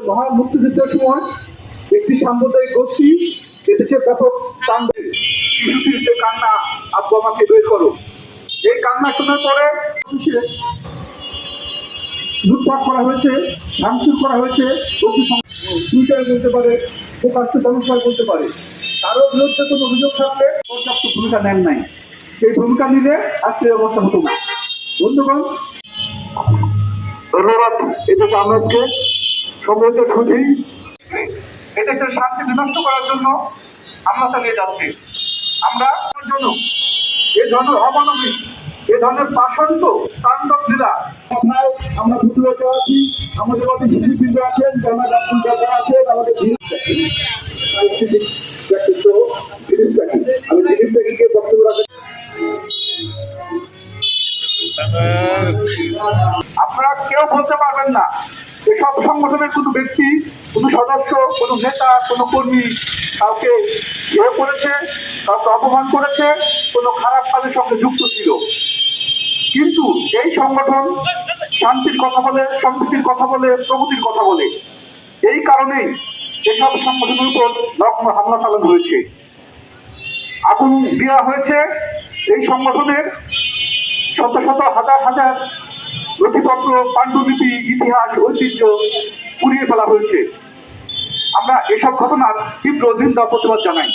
মহান মুক্তিযুদ্ধের সময় একটি সাম্প্রদায়িক গোষ্ঠী এদেশের ব্যাপক কান্দে শিশুটির যে কান্না, আব্বু আমাকে বের করো, এই কান্না শোনার পরে লুটপাট করা হয়েছে, ভাঙচুর করা হয়েছে, টুইটার বলতে পারে, প্রকাশ্য জনসভায় বলতে পারে, কারো বিরুদ্ধে কোনো অভিযোগ থাকলে পর্যাপ্ত ভূমিকা নেন নাই। সেই ভূমিকা নিলে আজকের অবস্থা হতো না। বন্ধুগণ, ধন্যবাদ এদেশে আমাদেরকে সম্মিলিত সুধী এদেশের শান্তি বিনষ্ট করার জন্য হামলা চালিয়ে যাচ্ছে। আমরা জন্য এ ধরনের অমানবিক, এ ধরনের পাষণ্ড তাণ্ডব লীলা আমরা প্রতিরোধ আছি। আমাদের মধ্যে শিশুবৃন্দ আছেন, যারা আছেন, আমাদের আমি জিনিসটাকে বক্তব্য রাখেন। আপনারা কেউ বলতে পারবেন না এসব সংগঠনের কোনো ব্যক্তি, কোনো সদস্য, কোনো নেতা, কোনো কর্মী কাউকে ইয়ে করেছে, কাউকে অপমান করেছে, কোনো খারাপ কাজের সঙ্গে যুক্ত ছিল। কিন্তু এই সংগঠন শান্তির কথা বলে, সম্প্রীতির কথা বলে, প্রগতির কথা বলে। এই কারণেই এসব সংগঠনের উপর নগ্ন হামলা চালানো হয়েছে, আগুন দেওয়া হয়েছে। এই সংগঠনের শত শত হাজার হাজার নথিপত্র, পাণ্ডুলিপি, ইতিহাস, ঐতিহ্য পুড়িয়ে ফেলা হয়েছে। আমরা এসব ঘটনার তীব্র নিন্দা প্রতিবাদ জানাই।